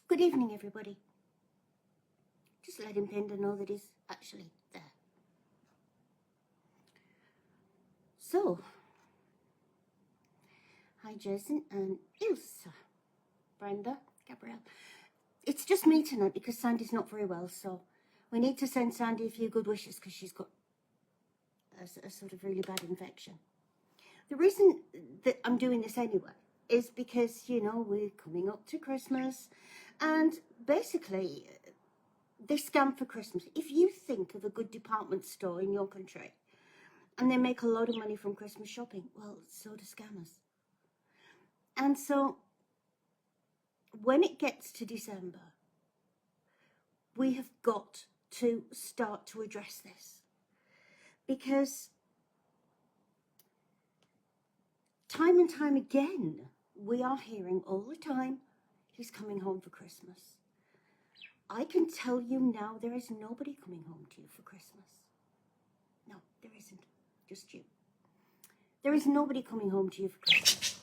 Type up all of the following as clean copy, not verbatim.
Good evening, everybody. Just letting Panda know that he's actually there. So, hi Jason and Ilsa, Brenda, Gabrielle. It's just me tonight because Sandy's not very well, so we need to send Sandy a few good wishes because she's got a sort of really bad infection. The reason that I'm doing this anyway is because, you know, we're coming up to Christmas and basically they scam for Christmas. If you think of a good department store in your country and they make a lot of money from Christmas shopping, well, so do scammers. And so when it gets to December, we have got to start to address this because time and time again, we are hearing all the time, he's coming home for Christmas. I can tell you now, there is nobody coming home to you for Christmas. No, there isn't. Just you. There is nobody coming home to you for Christmas.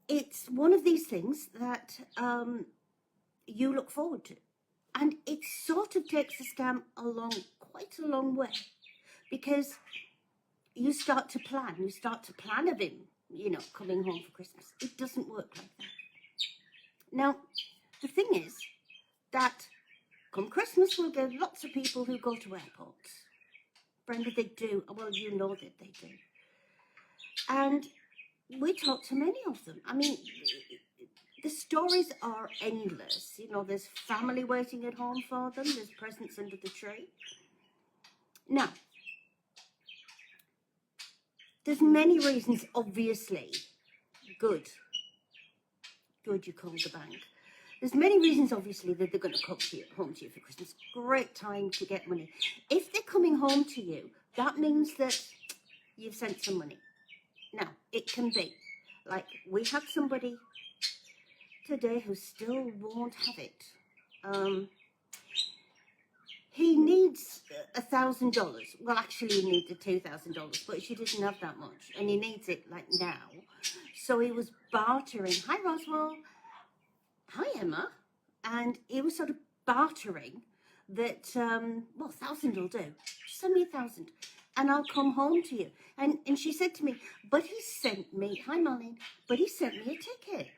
It's one of these things that you look forward to. And it sort of takes the scam along quite a long way because you start to plan. You start to plan of him, you know, coming home for Christmas. It doesn't work like that. Now, the thing is that come Christmas, we'll get lots of people who go to airports. Brenda, they do. Well, you know that they do. And we talk to many of them. I mean, the stories are endless. You know, there's family waiting at home for them. There's presents under the tree. Now, there's many reasons, obviously. Good, you called the bank. There's many reasons, obviously, that they're going to come home to you for Christmas. Great time to get money. If they're coming home to you, that means that you've sent some money. Now, it can be. Like, we have somebody today who still won't have it. He needs $1,000. Well, actually, he needed $2,000, but she doesn't have that much, and he needs it like now. So he was bartering. Hi, Roswell. Hi, Emma. And he was sort of bartering that, well, 1,000 will do. Send me 1,000, and I'll come home to you. And she said to me, but he sent me. Hi, Marlene. But he sent me a ticket.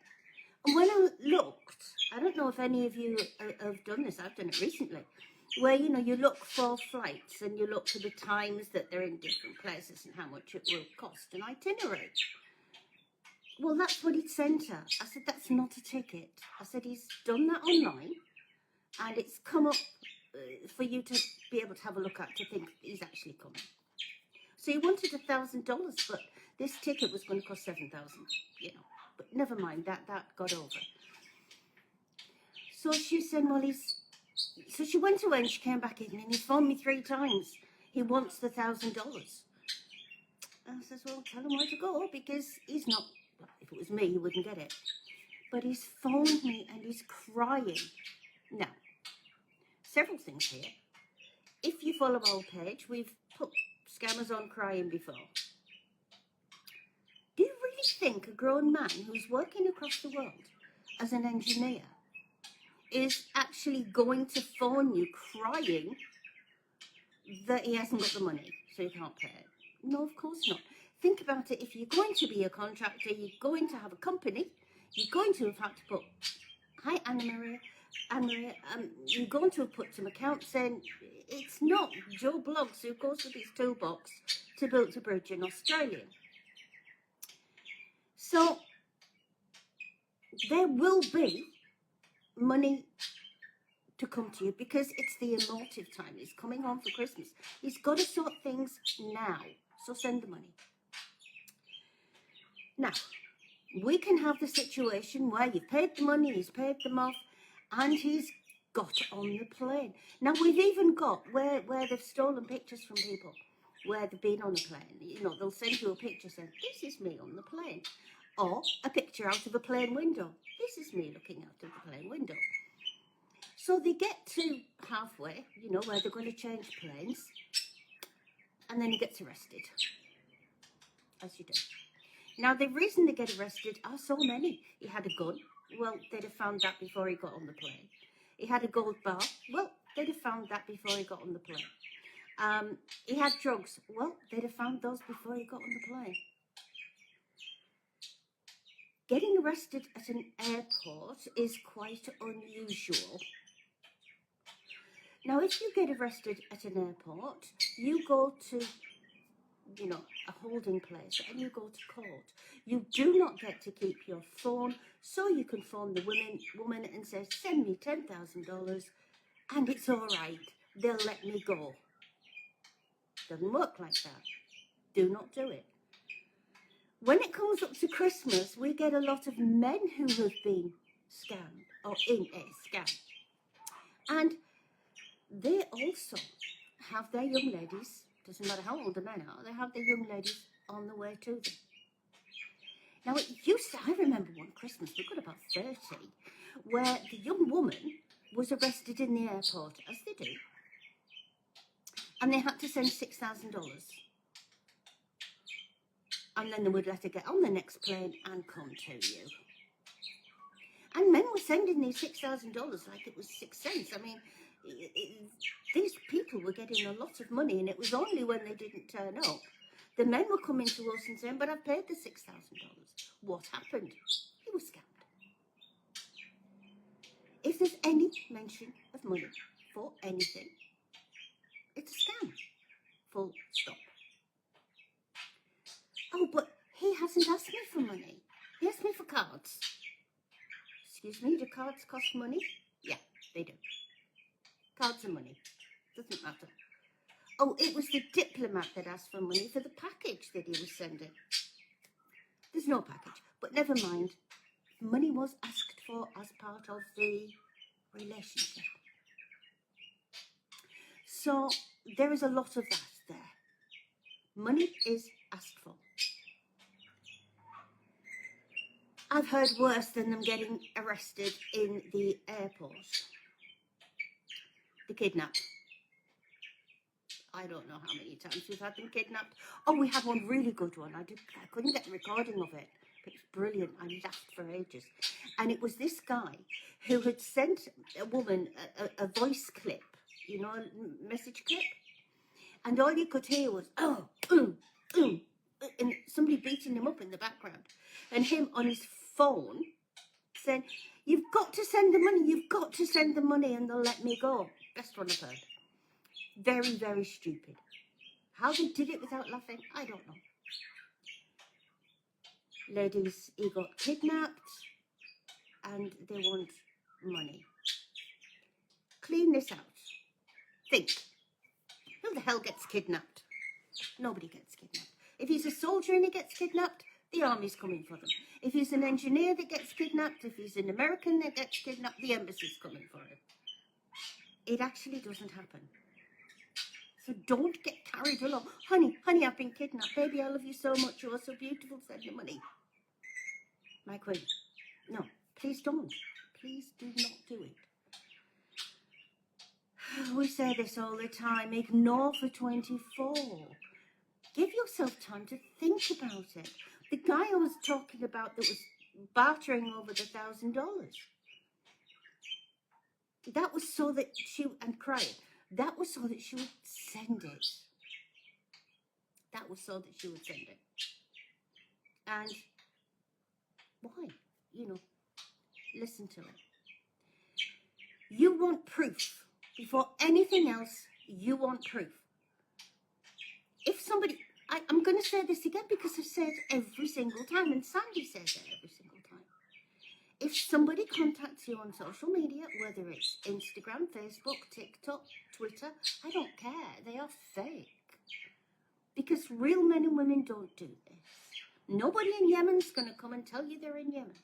And when I looked, I don't know if any of you have done this. I've done it recently. Where, you know, you look for flights and you look for the times that they're in different places and how much it will cost an itinerary. Well, that's what he'd sent her. I said, that's not a ticket. I said, he's done that online and it's come up for you to be able to have a look at to think he's actually coming. So he wanted $1,000, but this ticket was going to cost $7,000, you know. But never mind, that got over. So she said, well, so she went away and she came back in and he phoned me 3 times. He wants the $1,000. I says, well, tell him where to go because he's not, well, if it was me, he wouldn't get it. But he's phoned me and he's crying. Now, several things here. If you follow our page, we've put scammers on crying before. Do you really think a grown man who's working across the world as an engineer is actually going to phone you crying that he hasn't got the money, so he can't pay it? No, of course not. Think about it. If you're going to be a contractor, you're going to have a company, you're going to have had to put, hi Anna-Maria, you're going to have put some accounts in. It's not Joe Bloggs who goes with his toolbox to build a bridge in Australia. So there will be money to come to you because it's the emotive time. He's coming home for Christmas. He's got to sort things now. So send the money. Now, we can have the situation where you've paid the money, he's paid them off, and he's got on the plane. Now, we've even got where they've stolen pictures from people, where they've been on a plane. You know, they'll send you a picture saying, this is me on the plane. Or a picture out of a plane window. This is me looking out of the plane window. So they get to halfway, you know, where they're going to change planes, and then he gets arrested, as you do. Now, the reason they get arrested are so many. He had a gun, Well, they'd have found that before he got on the plane. He had a gold bar. Well, they'd have found that before he got on the plane. He had drugs. Well, they'd have found those before he got on the plane. Getting arrested at an airport is quite unusual. Now, if you get arrested at an airport, you go to, a holding place and you go to court. You do not get to keep your phone, so you can phone the woman and say, send me $10,000 and it's all right. They'll let me go. Doesn't work like that. Do not do it. When it comes up to Christmas, we get a lot of men who have been scammed or in a scam. And they also have their young ladies, doesn't matter how old the men are, they have their young ladies on the way to them. Now, I remember one Christmas, we got about 30, where the young woman was arrested in the airport, as they do, and they had to send $6,000. And then they would let her get on the next plane and come to you. And men were sending these $6,000 like it was 6 cents. I mean, these people were getting a lot of money, and it was only when they didn't turn up. The men were coming to us and saying, but I've paid the $6,000. What happened? He was scammed. If there's any mention of money for anything, it's a scam. Full stop. Oh, but he hasn't asked me for money. He asked me for cards. Excuse me, do cards cost money? Yeah, they do. Cards are money. Doesn't matter. Oh, it was the diplomat that asked for money for the package that he was sending. There's no package, but never mind. Money was asked for as part of the relationship. So there is a lot of that there. Money is asked for. I've heard worse than them getting arrested in the airport. The kidnap. I don't know how many times we've had them kidnapped. Oh, we had one really good one. I couldn't get the recording of it, but it's brilliant. I laughed for ages. And it was this guy who had sent a woman a voice clip, a message clip. And all you could hear was, and somebody beating him up in the background. And him on his phone saying, you've got to send the money, you've got to send the money and they'll let me go. Best one I've heard. Very, very stupid. How they did it without laughing, I don't know. Ladies, he got kidnapped and they want money. Clean this out. Think. Who the hell gets kidnapped? Nobody gets kidnapped. If he's a soldier and he gets kidnapped, the army's coming for them. If he's an engineer that gets kidnapped, if he's an American that gets kidnapped, the embassy's coming for him. It actually doesn't happen. So don't get carried along. Honey, I've been kidnapped. Baby, I love you so much. You are so beautiful. Send the money. My queen. No, please don't. Please do not do it. We say this all the time. Ignore for 24. Give yourself time to think about it. The guy I was talking about that was bartering over the $1,000. That was so that she, and crying, that was so that she would send it. That was so that she would send it. And why? Listen to it. You want proof. Before anything else, you want proof. If somebody, I'm going to say this again because I say it every single time, and Sandy says it every single time. If somebody contacts you on social media, whether it's Instagram, Facebook, TikTok, Twitter, I don't care. They are fake. Because real men and women don't do this. Nobody in Yemen's going to come and tell you they're in Yemen.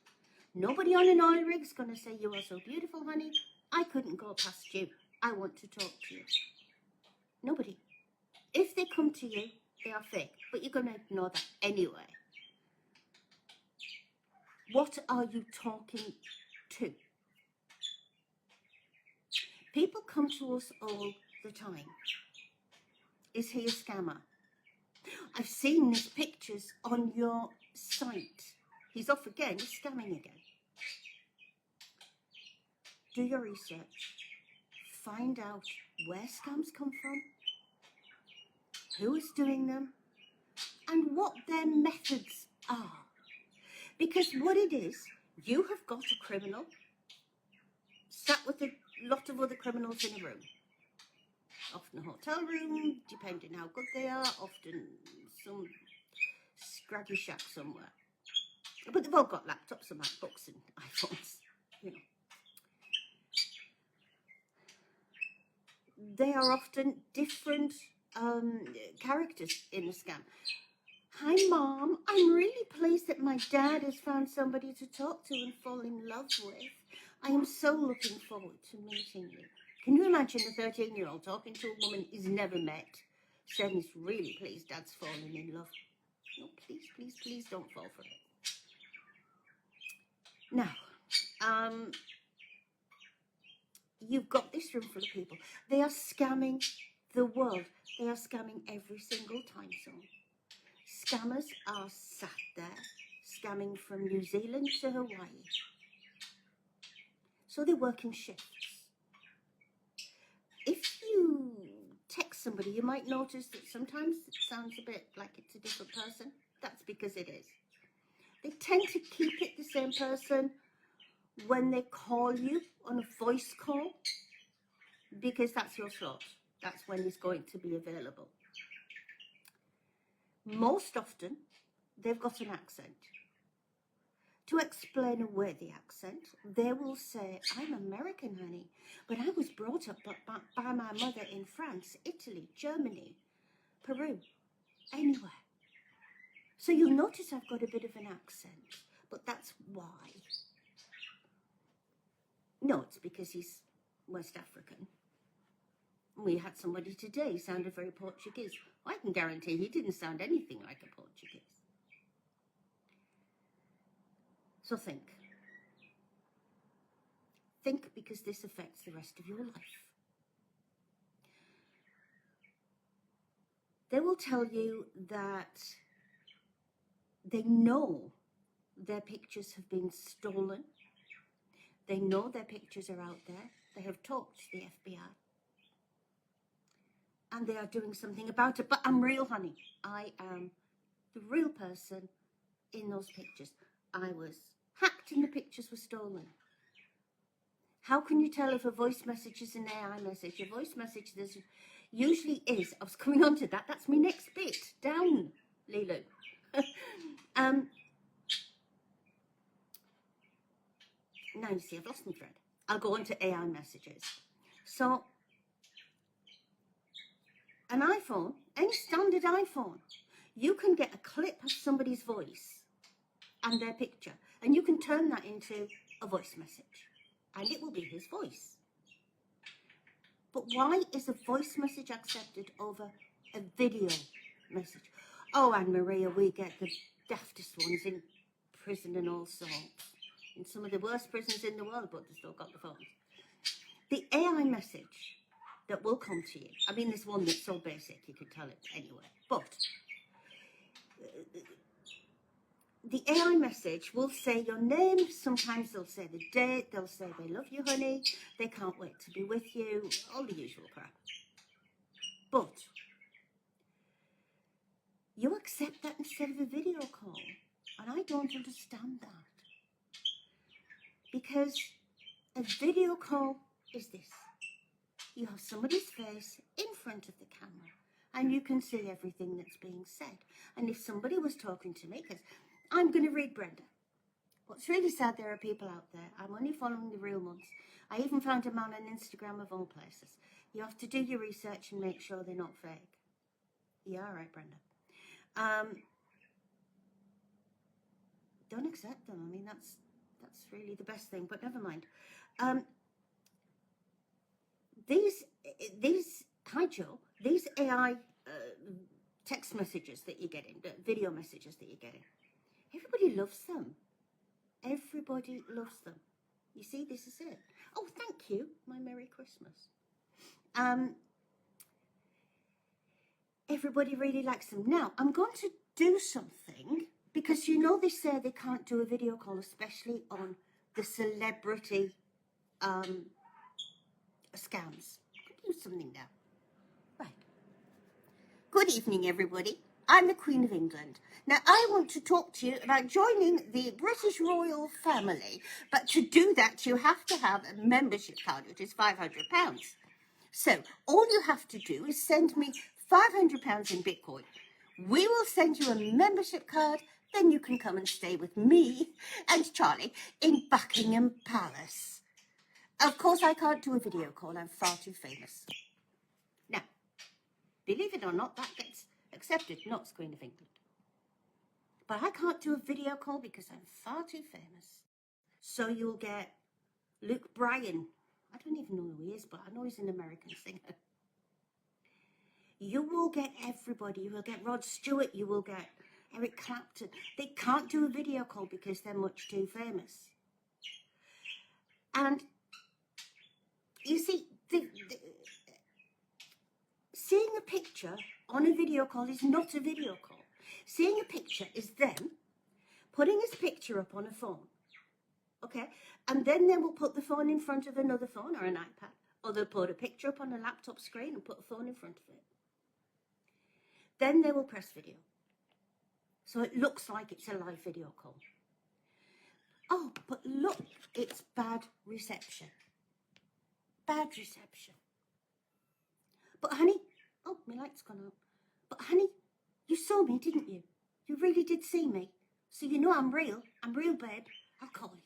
Nobody on an oil rig's going to say, you are so beautiful, honey. I couldn't go past you. I want to talk to you. Nobody. If they come to you, they are fake. But you're going to ignore that anyway. What are you talking to? People come to us all the time. Is he a scammer? I've seen his pictures on your site. He's off again. He's scamming again. do your research, find out where scams come from, who is doing them, and what their methods are. Because what it is, you have got a criminal sat with a lot of other criminals in a room. Often a hotel room, depending how good they are, often some scraggy shack somewhere. But they've all got laptops and MacBooks and iPhones, you know. They are often different characters in the scam. Hi, Mom. I'm really pleased that my dad has found somebody to talk to and fall in love with. I am so looking forward to meeting you. Can you imagine a 13-year-old talking to a woman he's never met, saying he's really pleased Dad's fallen in love? No, please, please, please don't fall for it. Now, you've got this room full of people. They are scamming the world. They are scamming every single time zone. Scammers are sat there scamming from New Zealand to Hawaii. So they work in shifts. If you text somebody, you might notice that sometimes it sounds a bit like it's a different person. That's because it is. They tend to keep it the same person when they call you on a voice call, because that's your slot. That's when it's going to be available. Most often, they've got an accent. To explain away the accent, they will say, I'm American, honey, but I was brought up by my mother in France, Italy, Germany, Peru, anywhere. So you'll notice I've got a bit of an accent, but that's why. No, it's because he's West African. We had somebody today who sounded very Portuguese. I can guarantee he didn't sound anything like a Portuguese. So think. Think, because this affects the rest of your life. They will tell you that they know their pictures have been stolen. They know their pictures are out there. They have talked to the FBI. And they are doing something about it. But I'm real, honey. I am the real person in those pictures. I was hacked and the pictures were stolen. How can you tell if a voice message is an AI message? A voice message, there's usually is. I was coming on to that. That's my next bit. Down, Lulu. Now you see, I've lost my thread. I'll go on to AI messages. So, an iPhone, any standard iPhone, you can get a clip of somebody's voice and their picture, and you can turn that into a voice message, and it will be his voice. But why is a voice message accepted over a video message? Oh, Anne-Maria, we get the daftest ones in prison and all sorts. In some of the worst prisons in the world, but they've still got the phones. The AI message that will come to you, I mean, there's one that's so basic you can tell it anywhere, but the AI message will say your name, sometimes they'll say the date, they'll say they love you, honey, they can't wait to be with you, all the usual crap. But you accept that instead of a video call, and I don't understand that. Because a video call is this. You have somebody's face in front of the camera and you can see everything that's being said. And if somebody was talking to me, because I'm going to read Brenda. What's really sad, there are people out there. I'm only following the real ones. I even found a man on Instagram of all places. You have to do your research and make sure they're not fake. Yeah, all right, Brenda. Don't accept them. I mean, that's really the best thing, but never mind. These hi Joe, these AI text messages that you're getting, video messages that you're getting, everybody loves them. Everybody loves them. You see, this is it. Oh, thank you. My Merry Christmas. Everybody really likes them. Now, I'm going to do something, because you know they say they can't do a video call, especially on the celebrity scams. I could use something now. Right. Good evening, everybody. I'm the Queen of England. Now, I want to talk to you about joining the British royal family, but to do that, you have to have a membership card, which is £500. So, all you have to do is send me £500 in Bitcoin. We will send you a membership card, then you can come and stay with me and Charlie in Buckingham Palace. Of course, I can't do a video call. I'm far too famous. Now, believe it or not, that gets accepted, not Queen of England. But I can't do a video call because I'm far too famous. So you'll get Luke Bryan. I don't even know who he is, but I know he's an American singer. You will get everybody. You will get Rod Stewart. You will get Eric Clapton. They can't do a video call because they're much too famous. And you see, seeing a picture on a video call is not a video call. Seeing a picture is them putting his picture up on a phone, okay? And then they will put the phone in front of another phone or an iPad, or they'll put a picture up on a laptop screen and put a phone in front of it. Then they will press video. So it looks like it's a live video call. Oh, but look, it's bad reception. Bad reception. But honey, oh, my light's gone out. But honey, you saw me, didn't you? You really did see me. So you know I'm real, babe. I'll call you.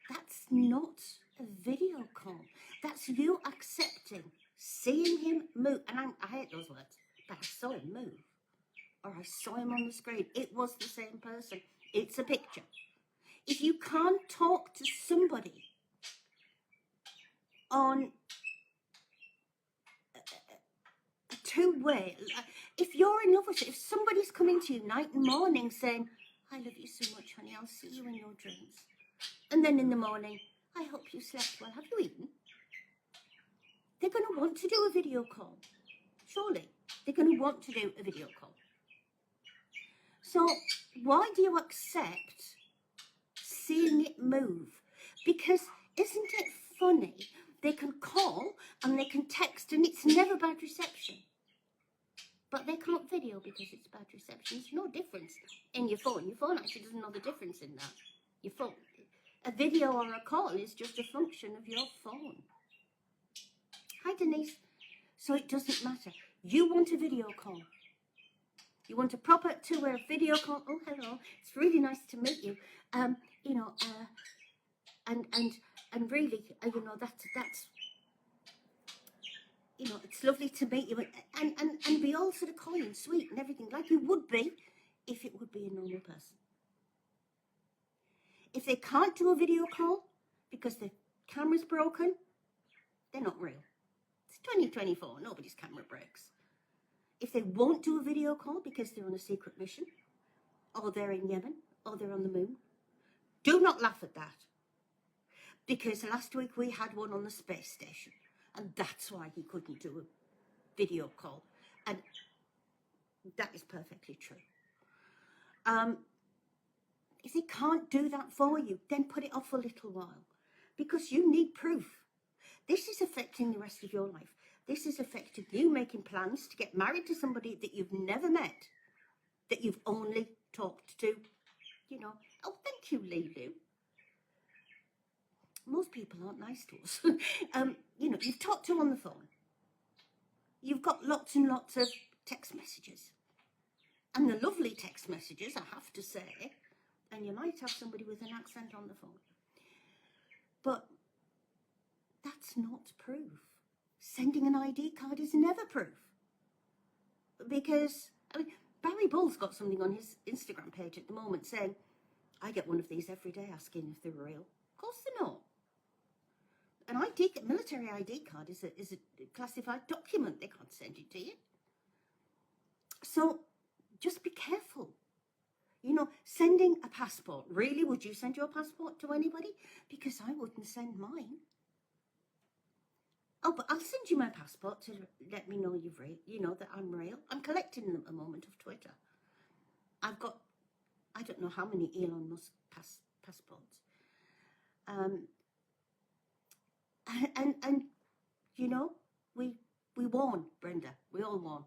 That's not a video call. That's you accepting, seeing him move. And I hate those words, but I saw him move. Or I saw him on the screen. It was the same person. It's a picture. If you can't talk to somebody on a two-way, if you're in love with it, if somebody's coming to you night and morning saying, I love you so much, honey, I'll see you in your dreams. And then in the morning, I hope you slept well. Have you eaten? They're going to want to do a video call. Surely. They're going to want to do a video call. So why do you accept seeing it move? Because isn't it funny? They can call and they can text and it's never bad reception. But they can't video because it's bad reception. There's no difference in your phone. Your phone actually doesn't know the difference in that. Your phone, a video or a call is just a function of your phone. Hi, Denise. So it doesn't matter. You want a video call. You want a proper two-way video call. Oh, hello. It's really nice to meet you. And really, that's it's lovely to meet you. And be all sort of coy and sweet and everything, like you would be if it would be a normal person. If they can't do a video call because the camera's broken, they're not real. It's 2024. Nobody's camera breaks. If they won't do a video call because they're on a secret mission, or they're in Yemen, or they're on the moon, do not laugh at that. Because last week we had one on the space station, and that's why he couldn't do a video call. And that is perfectly true. If they can't do that for you, then put it off a little while, because you need proof. This is affecting the rest of your life. This is affecting you making plans to get married to somebody that you've never met, that you've only talked to. Oh, thank you, Lulu. Most people aren't nice to us. You've talked to on the phone. You've got lots and lots of text messages. And the lovely text messages, I have to say, and you might have somebody with an accent on the phone. But that's not proof. Sending an ID card is never proof. Because, Barry Bull's got something on his Instagram page at the moment saying, I get one of these every day asking if they're real. Of course they're not. An military ID card is a classified document. They can't send it to you. So just be careful. Sending a passport. Really, would you send your passport to anybody? Because I wouldn't send mine. Oh, but I'll send you my passport to let me know that I'm real. I'm collecting them at the moment of Twitter. I've got, I don't know how many Elon Musk passports. Um, and you know, we warn, Brenda. We all warn,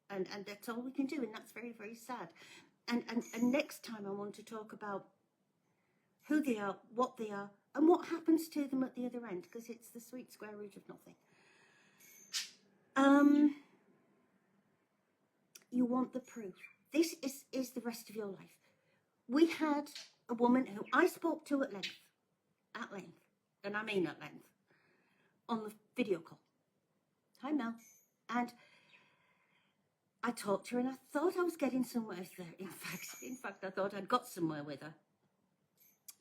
and that's all we can do, and that's very, very sad. And next time I want to talk about who they are, what they are, and what happens to them at the other end, because it's the sweet square root of nothing. You want the proof. This is the rest of your life. We had a woman who I spoke to at length, and I mean at length, on the video call. Hi, Mel. And I talked to her, and I thought I was getting somewhere with her. In fact, I thought I'd got somewhere with her.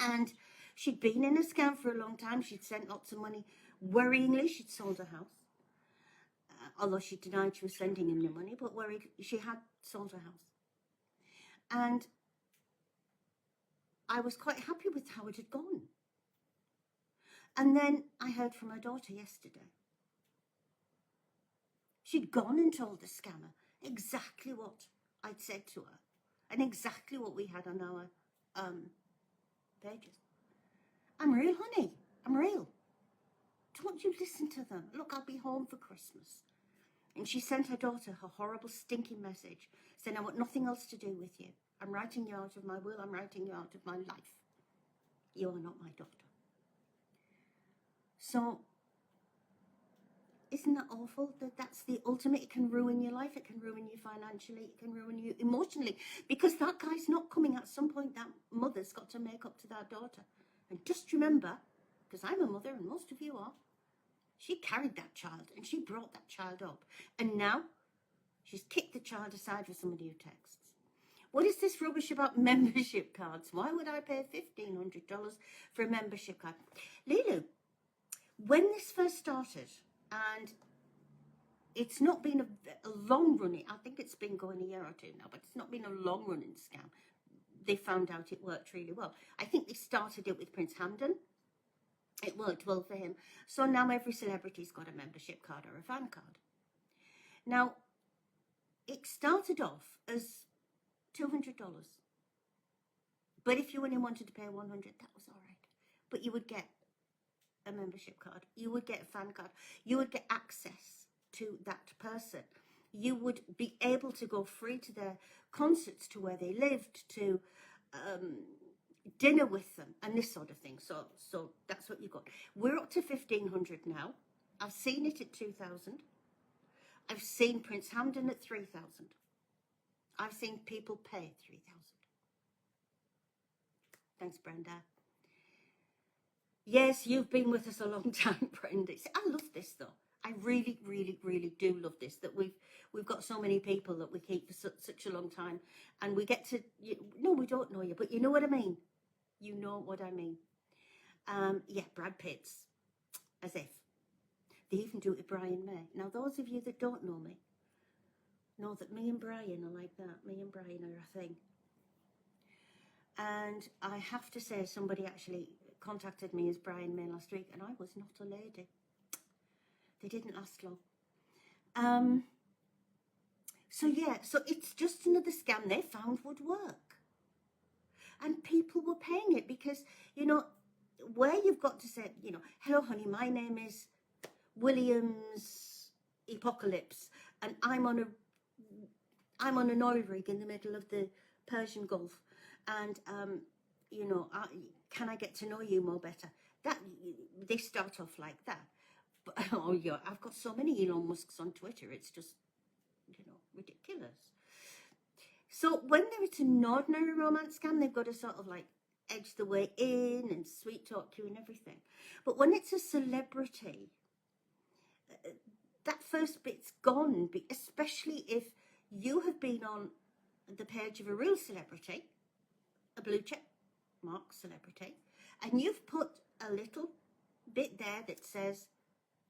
And she'd been in a scam for a long time. She'd sent lots of money. Worryingly, she'd sold her house. Although she denied she was sending him the money, but she had sold her house. And I was quite happy with how it had gone. And then I heard from her daughter yesterday. She'd gone and told the scammer exactly what I'd said to her and exactly what we had on our pages. I'm real, honey. I'm real. Don't you listen to them. Look, I'll be home for Christmas. And she sent her daughter her horrible, stinking message saying, I want nothing else to do with you. I'm writing you out of my will. I'm writing you out of my life. You are not my daughter. So, isn't that awful? That's the ultimate. It can ruin your life. It can ruin you financially. It can ruin you emotionally. Because that guy's not coming. At some point, that mother's got to make up to that daughter. And just remember, because I'm a mother and most of you are, she carried that child and she brought that child up. And now she's kicked the child aside for somebody who texts. What is this rubbish about membership cards? Why would I pay $1,500 for a membership card? Lulu, when this first started, and it's not been a long running, I think it's been going a year or two now, but it's not been a long running scam. They found out it worked really well. I think they started it with Prince Hamden. It worked well for him. So now every celebrity's got a membership card or a fan card. Now, it started off as $200. But if you only wanted to pay $100, that was all right. But you would get a membership card. You would get a fan card. You would get access to that person. You would be able to go free to their concerts, to where they lived, to dinner with them, and this sort of thing. So that's what you got. We're up to 1,500 now. I've seen it at 2,000. I've seen Prince Hamden at 3,000. I've seen people pay 3,000. Thanks, Brenda. Yes, you've been with us a long time, Brenda. I love this, though. I really, really, really do love this, that we've got so many people that we keep for such a long time, and we get to, no, we don't know you, but you know what I mean. You know what I mean. Yeah, Brad Pitt's, as if. They even do it with Brian May. Now, those of you that don't know me, know that me and Brian are like that. Me and Brian are a thing. And I have to say, somebody actually contacted me as Brian May last week, and I was not a lady. They didn't last long. So yeah, so it's just another scam they found would work. And people were paying it because, where you've got to say, hello, honey, my name is Williams Apocalypse, and I'm on an oil rig in the middle of the Persian Gulf, and can I get to know you more better? That they start off like that. But oh yeah, I've got so many Elon Musks on Twitter. It's just ridiculous. So when it's an ordinary romance scam, they've got to sort of like edge the way in and sweet talk you and everything. But when it's a celebrity, that first bit's gone, especially if you have been on the page of a real celebrity, a blue check mark celebrity, and you've put a little bit there that says,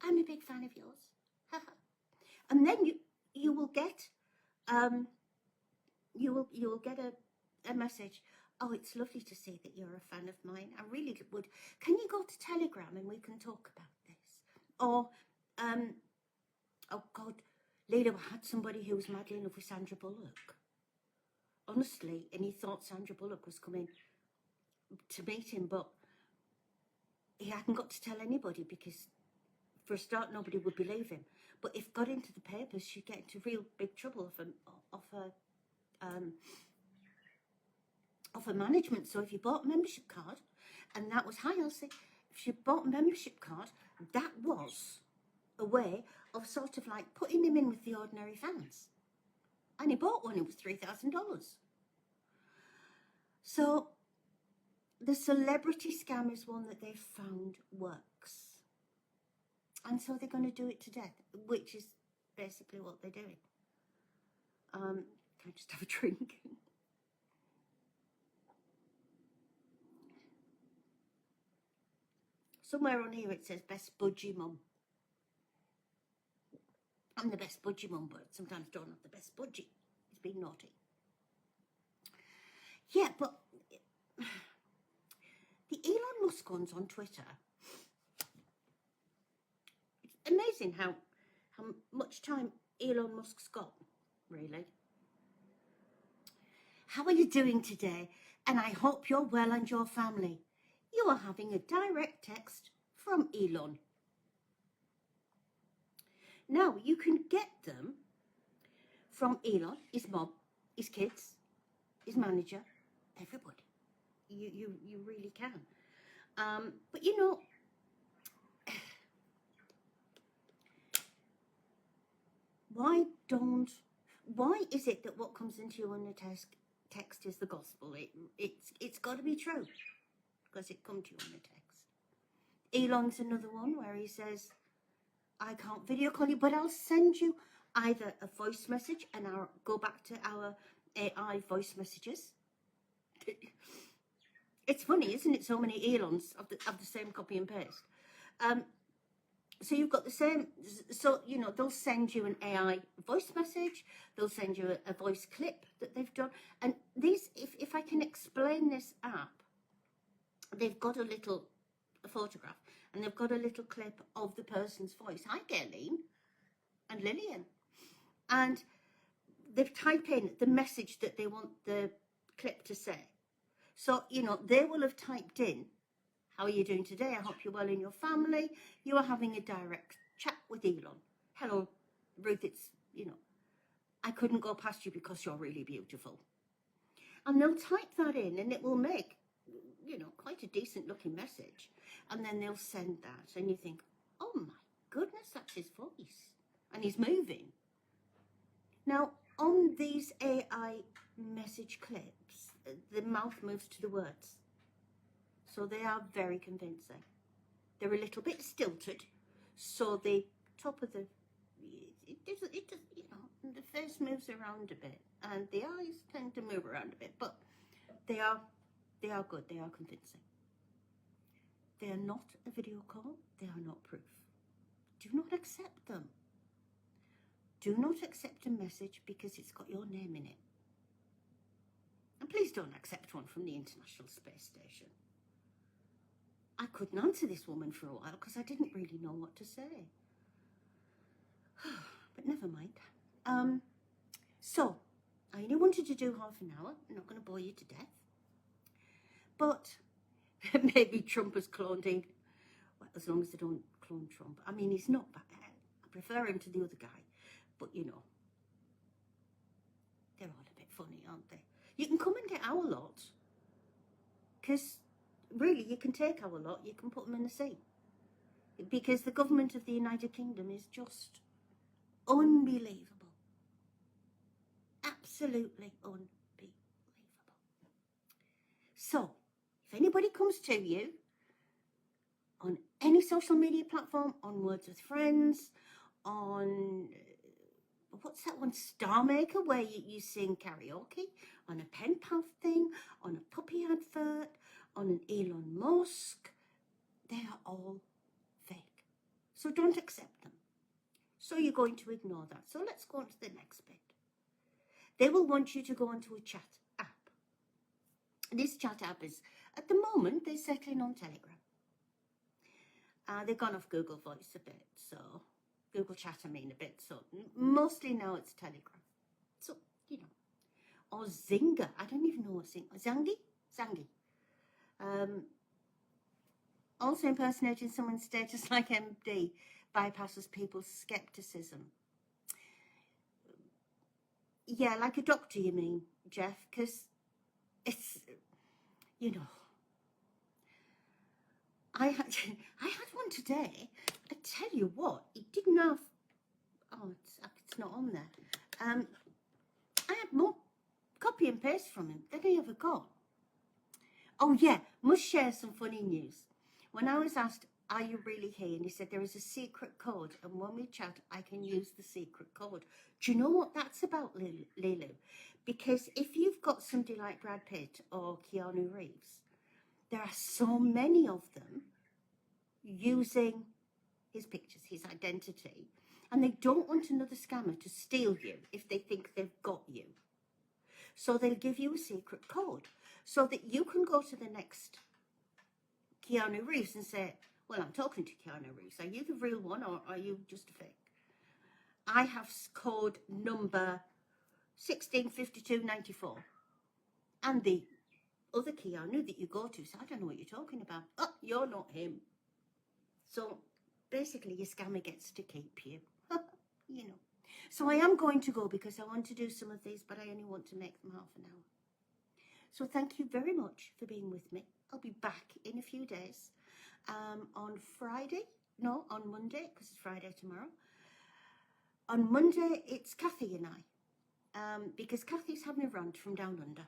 I'm a big fan of yours. And then you will get you will get a message. Oh, it's lovely to see that you're a fan of mine. I really would. Can you go to Telegram and we can talk about this? Or oh God, Leila, I had somebody who was madly in love with Sandra Bullock. Honestly, and he thought Sandra Bullock was coming to meet him, but he hadn't got to tell anybody because, for a start, nobody would believe him. But if got into the papers, she'd get into real big trouble of her management. So if you bought a membership card, and that was, hi Elsie, if you bought a membership card, that was a way of sort of like putting him in with the ordinary fans. And he bought one, it was $3,000. So the celebrity scam is one that they've found works. And so they're going to do it to death, which is basically what they're doing. Can I just have a drink? Somewhere on here it says best budgie mum. I'm the best budgie mum, but sometimes don't have the best budgie. It's been naughty. Yeah, but the Elon Musk ones on Twitter, it's amazing how much time Elon Musk's got, really. How are you doing today? And I hope you're well and your family. You are having a direct text from Elon. Now, you can get them from Elon, his mom, his kids, his manager, everybody. You really can. But you know, why is it that what comes into you on the text is the gospel? It's got to be true because it comes to you on the text. Elon's another one where he says, I can't video call you, but I'll send you either a voice message, and I'll go back to our AI voice messages. It's funny, isn't it? So many Elons of the same copy and paste. So you've got the same, so, you know, they'll send you an AI voice message, they'll send you a voice clip that they've done. And these, if I can explain this app, they've got a photograph, and they've got a little clip of the person's voice. Hi, Gerline and Lillian. And they've typed in the message that they want the clip to say. So, you know, they will have typed in, how are you doing today? I hope you're well in your family. You are having a direct chat with Elon. Hello, Ruth, it's, you know, I couldn't go past you because you're really beautiful. And they'll type that in, and it will make, you know, quite a decent looking message. And then they'll send that, and you think, oh my goodness, that's his voice. And he's moving. Now, on these AI message clips, the mouth moves to the words. So they are very convincing. They're a little bit stilted. So the top of the, it does, you know, the face moves around a bit, and the eyes tend to move around a bit, but they are good. They are convincing. They are not a video call. They are not proof. Do not accept them. Do not accept a message because it's got your name in it. And please don't accept one from the International Space Station. I couldn't answer this woman for a while because I didn't really know what to say. But never mind. So, I only wanted to do half an hour. I'm not going to bore you to death. But maybe Trump has cloned in. Well, as long as they don't clone Trump. I mean, he's not bad. I prefer him to the other guy. But, you know, they're all a bit funny, aren't they? You can come and get our lot. Because, really, you can take our lot. You can put them in the sea. Because the government of the United Kingdom is just unbelievable. Absolutely unbelievable. So, if anybody comes to you on any social media platform, on Words with Friends, on, what's that one, Star Maker, where you sing karaoke, on a pen pal thing, on a puppy advert, on an Elon Musk, they are all fake. So don't accept them. So you're going to ignore that. So let's go on to the next bit. They will want you to go onto a chat app. This chat app is, at the moment, they're settling on Telegram. They've gone off Google Voice a bit, so Google Chat, I mean, a bit. So mostly now it's Telegram. So, you know, or Zynga. I don't even know what Zynga. Zangi. Also, impersonating someone's status like MD bypasses people's skepticism. Yeah, like a doctor, you mean, Jeff? Because it's, you know, I had I had one today. I tell you what, it didn't have. Oh, it's not on there. I had more copy and paste from him than I ever got. Oh yeah, must share some funny news. When I was asked, "Are you really here?" and he said there is a secret code, and when we chat, I can use the secret code. Do you know what that's about, Lulu? Because if you've got somebody like Brad Pitt or Keanu Reeves, there are so many of them using his pictures, his identity, and they don't want another scammer to steal you if they think they've got you. So they'll give you a secret code so that you can go to the next Keanu Reeves and say, well, I'm talking to Keanu Reeves. Are you the real one or are you just a fake? I have code number 165294. And the other Keanu that you go to says, I don't know what you're talking about. Oh, you're not him. So basically your scammer gets to keep you, you know. So I am going to go because I want to do some of these, but I only want to make them half an hour. So thank you very much for being with me. I'll be back in a few days on Monday, because it's Friday tomorrow. On Monday, it's Kathy and I, because Kathy's having a rant from down under.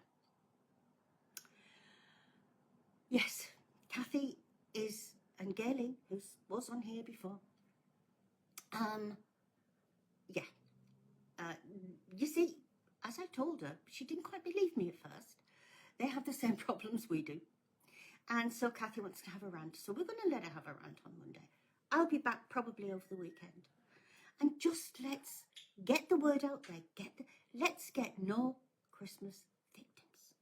Yes, Kathy is, and Gaylene, who was on here before. Yeah. You see, as I told her, she didn't quite believe me at first. They have the same problems we do. And so Kathy wants to have a rant. So we're going to let her have a rant on Monday. I'll be back probably over the weekend. And just let's get the word out there. Let's get no Christmas victims.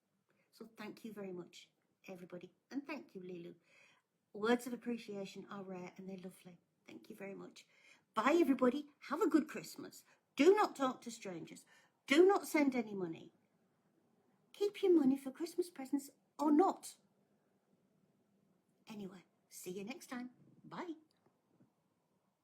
So thank you very much, everybody. And thank you, Lilu. Words of appreciation are rare and they're lovely. Thank you very much. Bye, everybody. Have a good Christmas. Do not talk to strangers. Do not send any money. Keep your money for Christmas presents or not. Anyway, see you next time. Bye.